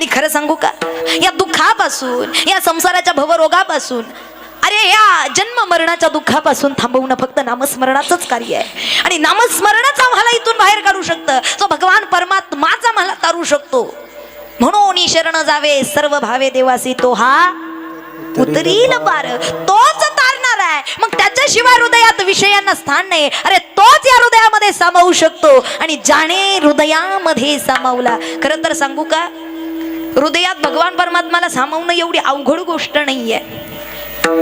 आणि खरं सांगू का, या दुःखापासून, या संसाराच्या भवरोगापासून, अरे या जन्म मरणाच्या दुःखापासून थांबवणं फक्त नामस्मरणाचंच कार्य आहे. आणि नामस्मरणच आम्हाला इथून बाहेर काढू शकतं. तो भगवान परमात्माच आम्हाला तारू शकतो. म्हणून शरण जावे सर्व भावे देवासी, तो हा उतरील पार, तोच तारणार आहे. मग त्याच्याशिवाय हृदयात विषयांना स्थान नाही. अरे तोच या हृदयामध्ये सामावू शकतो. आणि ज्याने हृदयामध्ये सामावला, खरं तर सांगू का, हृदयात भगवान परमात्माला सामावणं एवढी अवघड गोष्ट नाहीये.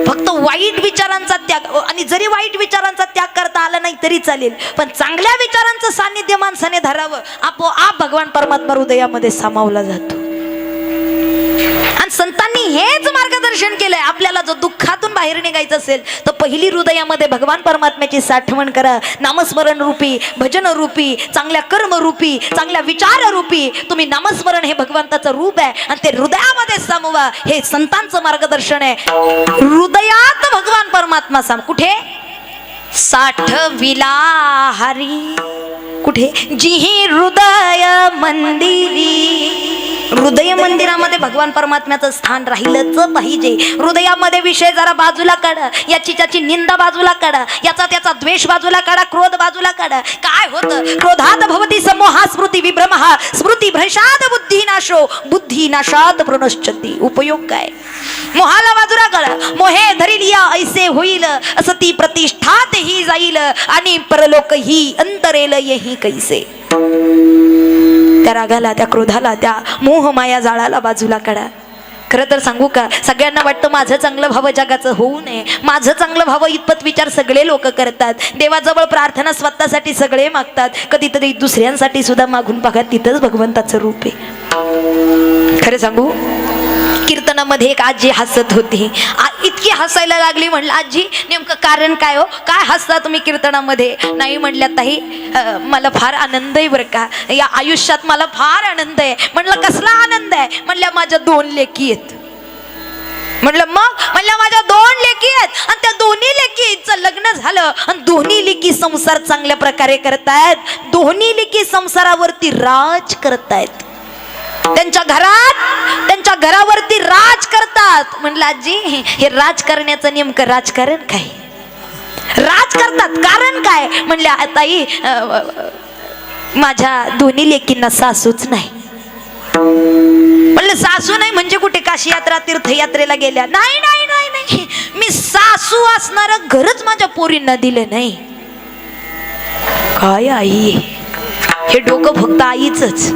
फक्त वाईट विचारांचा त्याग, आणि जरी वाईट विचारांचा त्याग करता आला नाही तरी चालेल, पण चांगल्या विचारांचं सानिध्य माणसाने धरावं, आपोआप भगवान परमात्मा हृदयामध्ये सामावला जातो. आणि संतांनी हेच मार्गदर्शन केलंय. आपल्याला जर दुःखातून बाहेर निघायचं असेल तर पहिली हृदयामध्ये भगवान परमात्म्याची साठवण करा. नामस्मरण रूपी, भजन रूपी, चांगल्या कर्म रूपी, चांगल्या विचार रूपी तुम्ही नामस्मरण हे भगवंताचं रूप आहे आणि ते हृदयामध्ये सामवा. हे संतांचं मार्गदर्शन आहे. हृदयात भगवान परमात्मा कुठे साठविला हरी, कुठे जिही हृदय मंदिरी. हृदय मंदिरामध्ये भगवान परमात्म्याचं स्थान राहिलंच पाहिजे. हृदयामध्ये विषय जरा बाजूला काढा, याची त्याची निंदा बाजूला काढा, याचा त्याचा द्वेष बाजूला काढा, क्रोध बाजूला काढा. काय होतं? क्रोधात भवती समोहा स्मृती विभ्रमः, स्मृती भ्रशात बुद्धी नाशो, बुद्धी नाशात प्रणश्यती. उपयोग काय? मोहाला बाजूला काढा. मोहे धरील या ऐसे होईल, असती प्रतिष्ठात ही जाईल, आणि परलोक ही अंतरेल येही कैसे. त्या रागाला, त्या क्रोधाला, त्या मोह माया जाळाला बाजूला काढा. खरं तर सांगू का, सगळ्यांना वाटतं माझं चांगलं व्हावं, जगाचं होऊ नये, माझं चांगलं व्हावं इतपत विचार सगळे लोक करतात. देवाजवळ प्रार्थना स्वतःसाठी सगळे मागतात, कधीतरी दुसऱ्यांसाठी सुद्धा मागून बघा, तिथंच भगवंताचं रूप आहे. खरं सांगू, कीर्तनामध्ये एक आजी हसत होती. इतकी हसायला लागली. म्हणलं आजी नेमकं कारण काय हो, काय हसता तुम्ही कीर्तनामध्ये? नाही म्हणल्या ताई, मला फार आनंद आहे बरं का, या आयुष्यात मला फार आनंद आहे. म्हणलं कसला आनंद आहे? म्हणल्या माझ्या 2 लेकी आहेत. म्हणलं मग? म्हणल्या माझ्या 2 लेकी आहेत आणि त्या दोन्ही लेकीचं लग्न झालं आणि दोन्ही लेकी संसार चांगल्या प्रकारे करतायत. दोन्ही लेकी संसारावरती राज करतायत, त्यांच्या घरावरती राज करतात. म्हणलं आजी हे राज करण्याचं नेमकं राजकारण काय? राज करतात कारण काय? म्हणल्या ताई, माझ्या दोन्ही लेकींना सासूच नाही. म्हणलं सासू नाही म्हणजे कुठे काशी यात्रा तीर्थयात्रेला गेल्या? नाही नाही नाही नाही, मी सासू असणार घरच माझ्या पोरींना दिले नाही. काय आई, हे डोकं फक्त आईचंच.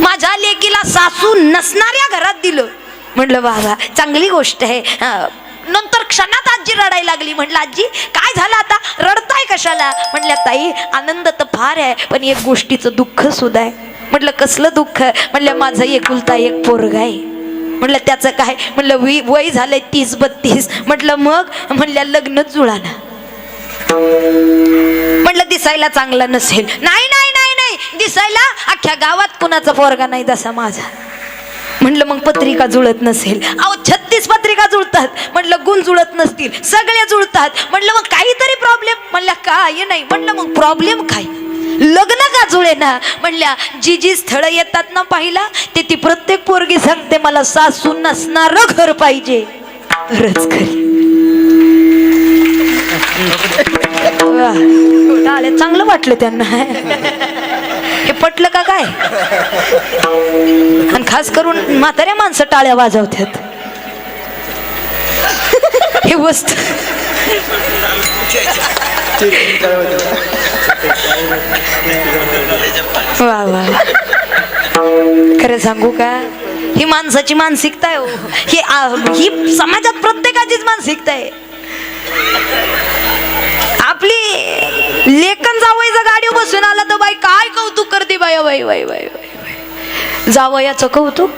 माझ्या लेकीला सासू नसणाऱ्या घरात दिलं. म्हणलं बाबा चांगली गोष्ट आहे. नंतर क्षणात आजी रडायला लागली. म्हणलं आजी काय झालं आता, रडताय कशाला? म्हणल्या ताई आनंद तर फार आहे, पण एक गोष्टीचं दुःख सुद्धा आहे. म्हटलं कसलं दुःख? म्हणलं माझं एकुलता एक पोरगा आहे. म्हणलं त्याचं काय? म्हणलं वय झालंय 30-32. म्हटलं मग? म्हणल्या लग्नच जुळाना. म्हणलं दिसायला चांगला नसेल? नाही नाही नाही नाही, दिसायला अख्ख्या गावात कुणाचा पोरगा नाही जसा माझा. म्हणलं मग पत्रिका जुळत नसेल? अहो 36 पत्रिका जुळतात. म्हणलं गुण जुळत नसतील? सगळे जुळतात. म्हणलं मग काहीतरी प्रॉब्लेम? म्हणलं काय नाही. म्हणलं मग प्रॉब्लेम काय? लग्न का जुळे ना? म्हणल्या जी जी स्थळं येतात ना पाहिला, ते ती प्रत्येक पोरगी सांगते मला सासू नसणार घर पाहिजे. खरंच खरी चांगलं वाटलं त्यांना. हे पटलं का काय? आणि खास करून म्हाताऱ्या माणसं टाळ्या वाजवतात. हे वस्तू वा वा. खरं सांगू का, ही माणसाची मानसिकता आहे हो. ही समाजात प्रत्येकाचीच मानसिकता आहे. आपली लेखन जावयाचं गाडीवर बसून आला तर बाई काय कौतुक करते बाई. बाई बाई बाई बाई जावयाचं कौतुक.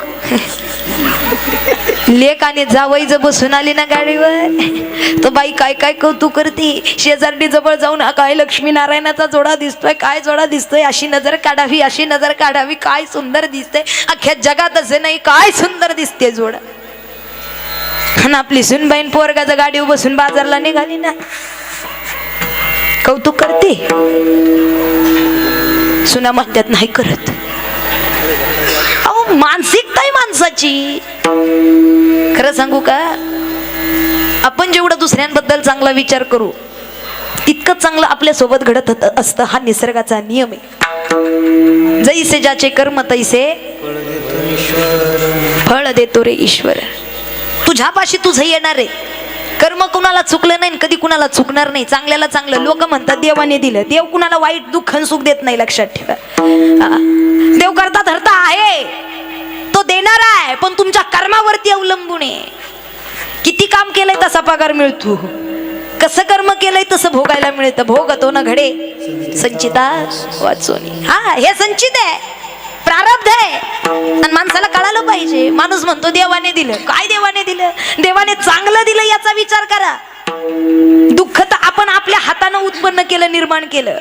लेक आणि जावई जर बसून आली ना गाडीवर तर बाई काय काय कौतुक करते. शेजारडी जवळ जाऊन काय लक्ष्मीनारायणाचा जोडा दिसतोय, काय जोडा दिसतोय, अशी नजर काढावी, अशी नजर काढावी, काय सुंदर दिसते. अख्ख्या जगात असे नाही, काय सुंदर दिसते जोडा. आणि आपली सुनबाईन पोरगाचं गाडीवर बसून बाजारला निघाली ना, कौतुक करते. सुना म्हणतात नाही करत. अहो मानसिकता करायची. खरं सांगू का, आपण जेवढं दुसऱ्यांबद्दल चांगला विचार करू तितकं चांगलं आपल्या सोबत घडत असतं. हा निसर्गाचा नियम आहे. जैसे ज्याचे कर्म तैसे फळ देतो रे ईश्वर. तुझ्यापाशी तुझं येणार आहे. कर्म कुणाला चुकलं नाही, कधी कुणाला चुकणार नाही. चांगल्याला चांगलं. लोक म्हणतात देवाने दिलं. देव कुणाला वाईट दुःख सुख देत नाही, लक्षात ठेवा. देव करता धरता आहे, तो देणार आहे, पण तुमच्या कर्मावरती अवलंबून आहे. किती काम केलंय तसा पगार मिळतो, कसं कर्म केलंय तसं भोगायला मिळतं. भोगतो न घडे संचिता वाचोनी. हा, हे संचित आहे, प्रारब्ध आहे. आणि माणसाला कळालं पाहिजे. माणूस म्हणतो देवाने दिलं. काय देवाने दिलं? देवाने चांगलं दिलं याचा विचार करा. दुःख तर आपण आपल्या हातानं उत्पन्न केलं, निर्माण केलं.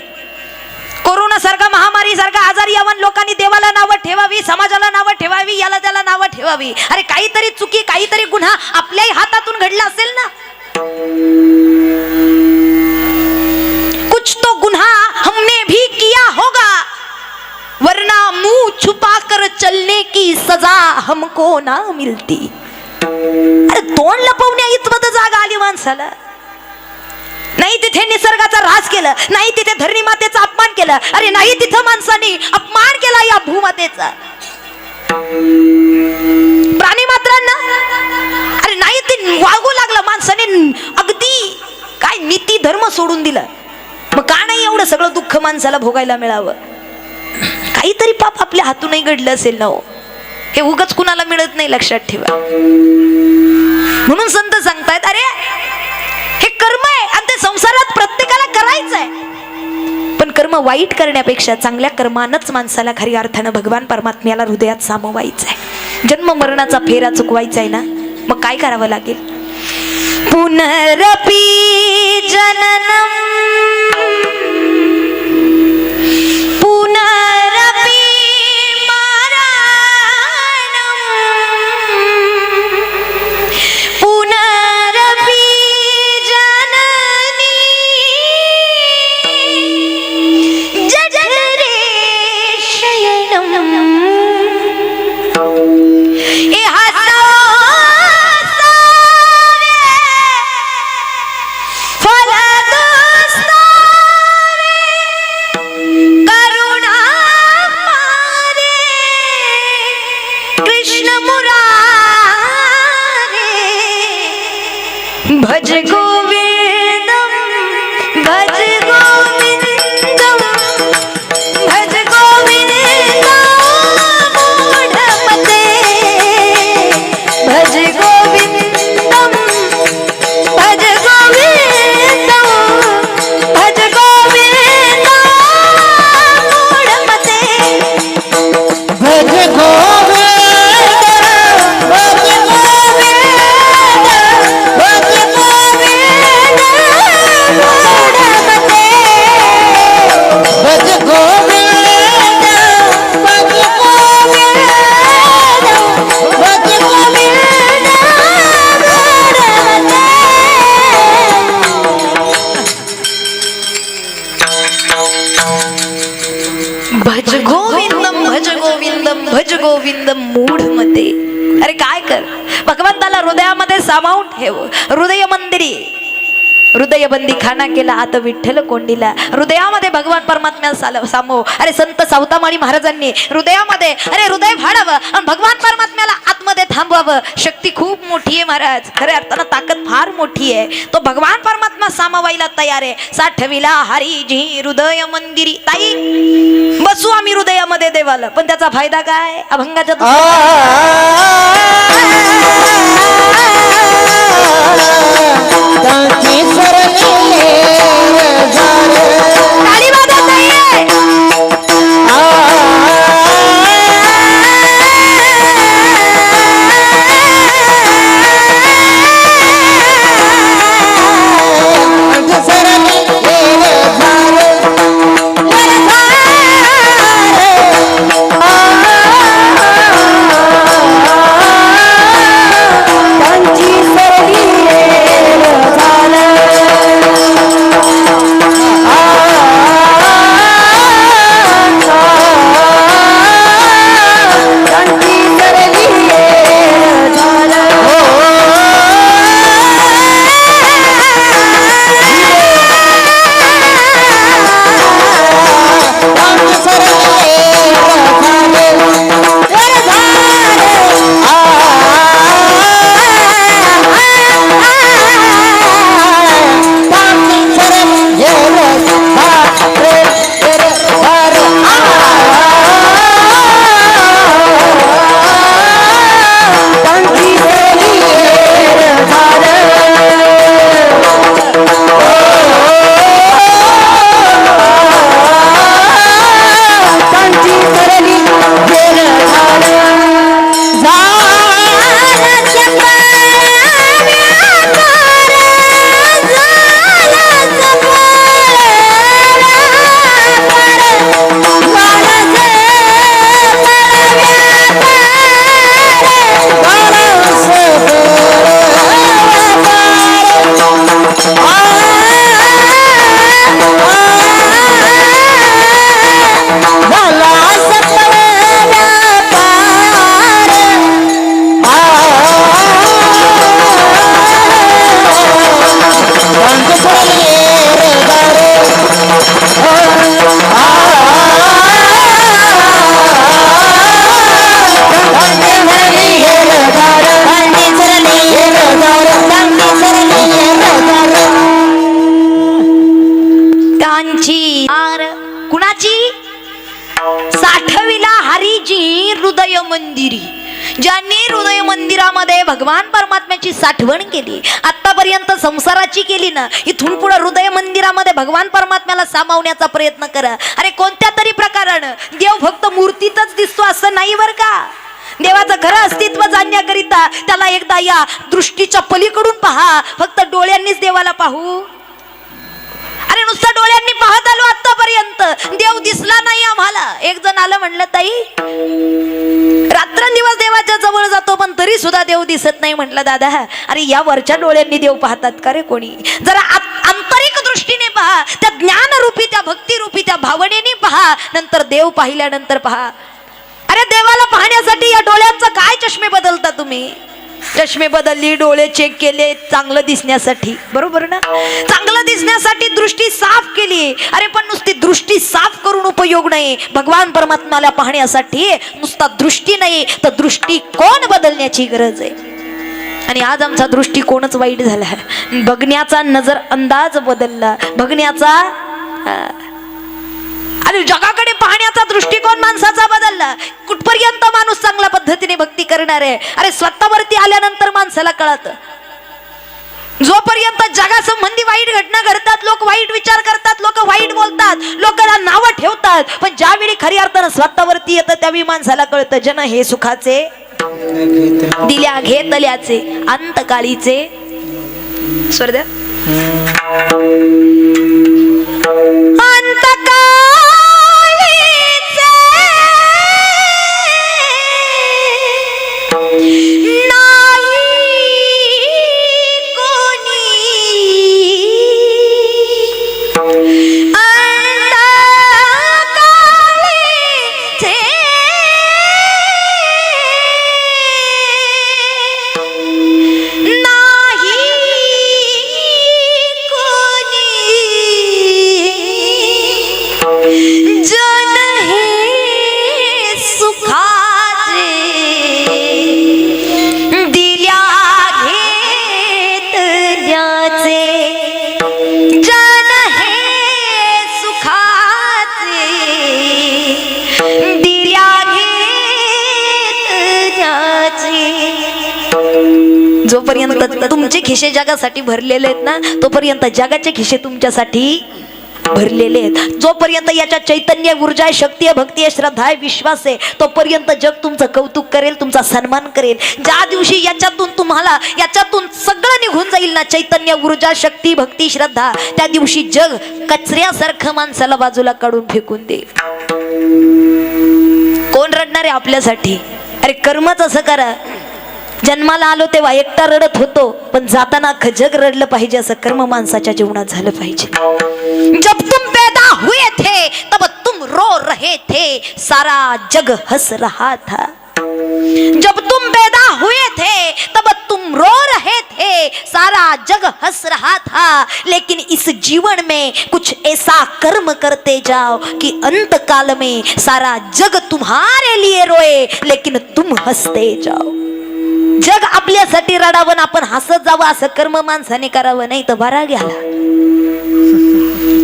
कोरोना सारखा, महामारी सारखा आजार यावं, लोकांनी देवाला नावं ठेवावी, समाजाला नावं ठेवावी, याला त्याला नावं ठेवावी. अरे काहीतरी चुकी, काहीतरी गुन्हा आपल्याही हातातून घडला असेल ना. कुछ तो गुन्हा हमने भी किया होगा, वरना मुंह छुपा कर चलने की सजा हमको ना मिलती. अरे तोंड लपवण्या इतपत जागा आली माणसाला. नाही तिथे निसर्गाचा ऱ्हास केला, नाही तिथे धरणी मातेचा अपमान केला. अरे नाही तिथं माणसाने अपमान केला या भूमातेचा, प्राणी मात्रांना. अरे नाही ते वागू लागला माणसाने, अगदी काय नीती धर्म सोडून दिला. मग का नाही एवढं सगळं दुःख माणसाला भोगायला मिळावं? काहीतरी पाप आपल्या हातूनही घडलं असेल ना हो. हे उगाच कुणाला मिळत नाही, लक्षात ठेवा. म्हणून संत सांगतायत, अरे हे कर्म आहे आणि ते संसारात प्रत्येकाला करायचं आहे. पण कर्म वाईट करण्यापेक्षा चांगल्या कर्मानंच माणसाला खऱ्या अर्थानं भगवान परमात्म्याला हृदयात सामावायचं आहे. जन्म मरणाचा फेरा चुकवायचा आहे ना. मग काय करावं लागेल? पुनरपि जननम पुनरपि मरणम पुनरपि जननी जठरे शयनम. भज गोविंदम भज गोविंदम भज गोविंदम मूढ़मते. भज गोविंदम भज गोविंदम भज गोविंदम मूढ़मते. भज गोविंदम भज गोविंदम मूढ मते. अरे काय कर, भगवंताला हृदयामध्ये सामावून ठेव. हृदय मंदिरी हृदयबंदी खाना केला आत विठ्ठल कोंडीला. हृदयामध्ये भगवान परमात्म्या सामो. अरे संत सावतामाळी महाराजांनी हृदयामध्ये अरे हृदय फाडावं आणि भगवान परमात्म्याला आतमध्ये थांबवावं. शक्ती खूप मोठी आहे महाराज, खऱ्या अर्थानं ताकद फार मोठी आहे. तो भगवान परमात्मा सामावायला तयार आहे. साठविला हरिजी हृदय मंदिरी. ताई बसू आम्ही हृदयामध्ये देवाला, पण त्याचा फायदा काय? अभंगाच्या झालं ज्यांनी हृदय मंदिरामध्ये भगवान परमात्म्याची साठवण केली, आतापर्यंत संसाराची केली ना, इथून पुढे हृदय मंदिरामध्ये भगवान परमात्म्याला सामावण्याचा प्रयत्न करा. अरे कोणत्या तरी प्रकारानं देव फक्त मूर्तीतच दिसतो असं नाही बरं का. देवाचं खरं अस्तित्व जाणण्याकरिता त्याला एकदा या दृष्टीच्या पलीकडून पहा. फक्त डोळ्यांनीच देवाला पाहू. अरे नुसतं डोळ्यांनी पाहत आलो आतापर्यंत, देव दिसला नाही आम्हाला. एक जण आलं म्हणलं, ताई रात्रंदिवस देवाच्या जवळ जातो पण तरी सुद्धा देव दिसत नाही. म्हटलं दादा, अरे या वरच्या डोळ्यांनी देव पाहतात का रे कोणी? जरा आंतरिक दृष्टीने पहा, त्या ज्ञानरूपी, त्या भक्तिरूपी, त्या भावनेने पहा, नंतर देव पाहिल्यानंतर पहा. अरे देवाला पाहण्यासाठी या डोळ्यांचा काय चष्मे बदलता तुम्ही? चष्मे बदलली, डोळे चेक केले चांगलं दिसण्यासाठी, बरोबर ना? चांगलं दिसण्यासाठी दृष्टी साफ केली. अरे पण नुसती दृष्टी साफ करून उपयोग नाही. भगवान परमात्म्याला पाहण्यासाठी नुसता दृष्टी नाही तर दृष्टिकोन बदलण्याची गरज आहे. आणि आज आमचा दृष्टिकोनच वाईट झाला. बघण्याचा नजर अंदाज बदलला, बघण्याचा आणि जगाकडे पाहण्याचा दृष्टिकोन माणसाचा बदलला. कुठपर्यंत माणूस चांगल्या पद्धतीने भक्ती करणार आहे? अरे स्वतःवरती आल्यानंतर माणसाला कळत. जोपर्यंत जगासंबंधी वाईट घटना घडतात, लोक वाईट विचार करतात, लोक वाईट बोलतात, लोकांना नावं ठेवतात, पण ज्यावेळी खरी अर्थानं स्वतःवरती येतं त्यावेळी माणसाला कळतं, जन हे सुखाचे दिल्या घेतल्याचे अंतकाळीचे स्वर्ग जोपर्यंत तुमचे खिसे जगासाठी भरलेले आहेत ना, तोपर्यंत जगाचे खिसे तुमच्यासाठी भरलेले आहेत. जोपर्यंत याच्या चैतन्य, ऊर्जा, शक्ती आहे, भक्ती आहे, श्रद्धा आहे, विश्वास आहे, तोपर्यंत जग तुमचं कौतुक करेल, तुमचा सन्मान करेल. ज्या दिवशी याच्यातून सगळं निघून जाईल ना, चैतन्य, ऊर्जा, शक्ती, भक्ती, श्रद्धा, त्या दिवशी जग कचऱ्यासारखं माणसाला बाजूला काढून फेकून देईल. कोण रडणार आहे आपल्यासाठी? अरे कर्मच असं करा. जन्माला आलो तेव्हा एकटा रडत होतो, पण जाताना जग रडलं पाहिजे असं कर्म माणसाच्या जीवनात झालं पाहिजे. जब तुम पैदा हुए थे तब तुम रो रहे थे, सारा जग हंस रहा था. जब तुम पैदा हुए थे तब तुम रो रहे थे, सारा जग हंस रहा था. लेकिन इस जीवन में कुछ ऐसा कर्म करते जाओ कि अंत काल में सारा जग तुम्हारे लिए रोए लेकिन तुम हंसते जाओ. जग आपल्यासाठी रडावं, आपण हसत जावं असं कर्म माणसाने करावं, नाही तर बरा गेला.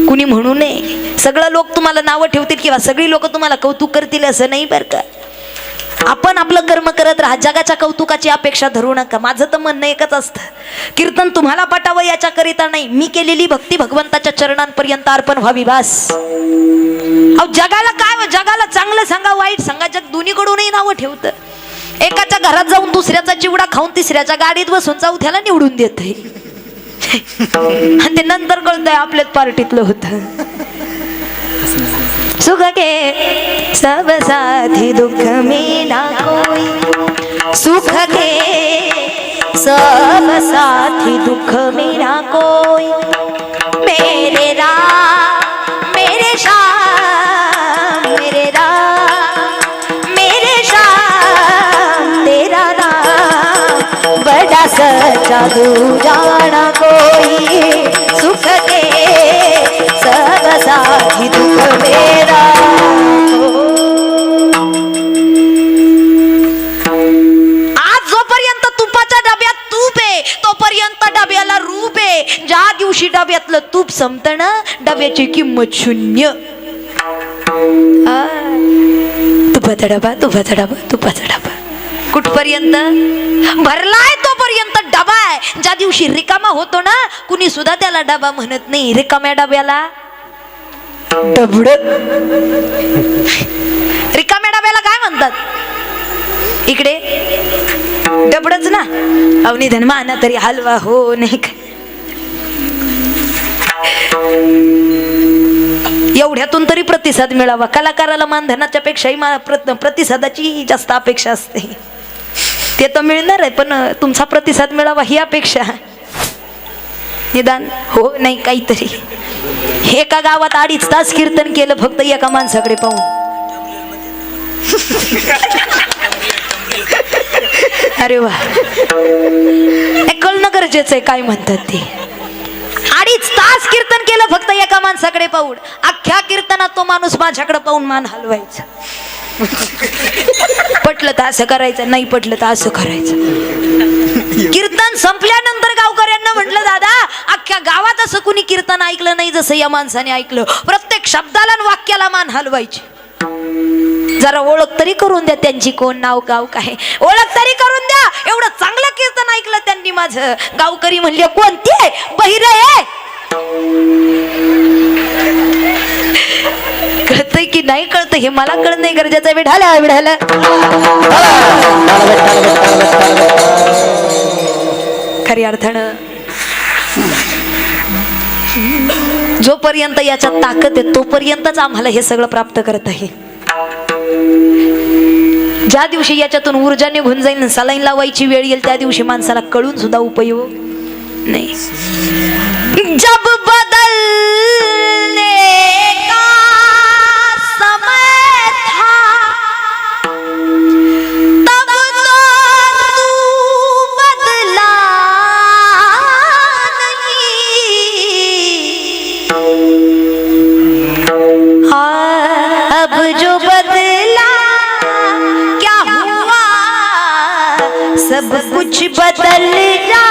कुणी म्हणू नये, सगळं लोक तुम्हाला नावं ठेवतील किंवा सगळी लोक तुम्हाला कौतुक करतील असं नाही बरं का. आपण आपलं कर्म करत राहा, जगाच्या कौतुकाची अपेक्षा धरू नका. माझं तर म्हणणं एकच असतं, कीर्तन तुम्हाला पटावं याच्याकरिता नाही, मी केलेली भक्ती भगवंताच्या चरणांपर्यंत अर्पण व्हावी बस. अहो जगाला काय, जगाला चांगलं सांगा, वाईट सांगा, जग दोन्हीकडूनही नावं ठेवतं. एकाच्या घरात जाऊन दुसऱ्याचा चिवडा खाऊन तिसऱ्याच्या गाडीत बसून चौथ्याला निवडून देतय, आणि ते नंतर कळतंय आपल्याच पार्टीतलं होतं. सुख के सब साथी दुख में ना कोई, सुख के सब साथी दुख में ना कोई, मेरे राम मेरे श्याम मेरे राम मेरे श्याम तेरा नाम बड़ा सच्चा दूजाना कोई, सुख के सब साथी दुख मेरा. आज जोपर्यंत तुपाच्या डब्यात तूप आहे तोपर्यंत डब्याला रूप आहे. ज्या दिवशी डब्यातलं तूप संपतं ना, डब्याची किंमत शून्य. तुपाचा डबा तुपाचा डबा तुपाचा डबा. कुठपर्यंत भरलाय तोपर्यंत डबा आहे. ज्या दिवशी रिकामा होतो ना, कुणी सुद्धा त्याला डबा म्हणत नाही. रिकाम्या डब्याला डबड. रिकाम्या डब्याला काय म्हणतात इकडे? डबडच ना. अवनिधन माना तरी हलवा हो नाही का. एवढ्यातून तरी प्रतिसाद मिळावा. कलाकाराला मानधनाच्या पेक्षाही प्रतिसादाची जास्त अपेक्षा असते. ते तर मिळणार आहे, पण तुमचा प्रतिसाद मिळावा ही अपेक्षा. निदान हो नाही काहीतरी. एका गावात 2.5 तास कीर्तन केलं फक्त एका माणसाकडे पाहून. अरे वा, कळणं गरजेचं आहे काय म्हणतात ते. 2.5 तास कीर्तन केलं फक्त एका माणसाकडे पाहून. अख्ख्या कीर्तनात तो माणूस माझ्याकडे पाहून मान हलवायचा. पटलं तर असं करायचं, नाही पटलं तर असं करायचं. कीर्तन संपल्यानंतर गावकऱ्यांना म्हटलं, दादा अख्ख्या गावात असं कुणी कीर्तन ऐकलं नाही जसं या माणसाने ऐकलं. प्रत्येक शब्दाला आणि वाक्याला मान हलवायची. जरा ओळख तरी करून द्या त्यांची, कोण नाव गाव काय, ओळख तरी करून द्या. एवढं चांगलं कीर्तन ऐकलं त्यांनी माझं. गावकरी म्हणले, कोणते? बहिरे आहे. कळतंय की नाही कळतं हे मला कळत नाही गरजेचं. विढाला विढाला खरी अर्थानं जोपर्यंत याच्यात ताकद आहे तोपर्यंतच आम्हाला हे सगळं प्राप्त करत आहे. ज्या दिवशी याच्यातून ऊर्जा निघून जाईल, सलाईन लावायची वेळ येईल, त्या दिवशी माणसाला कळून सुद्धा उपयोग नाही. जब बदलने का समय था तब तो तू बदला नहीं, अब जो बदला क्या हुआ, सब कुछ बदल जा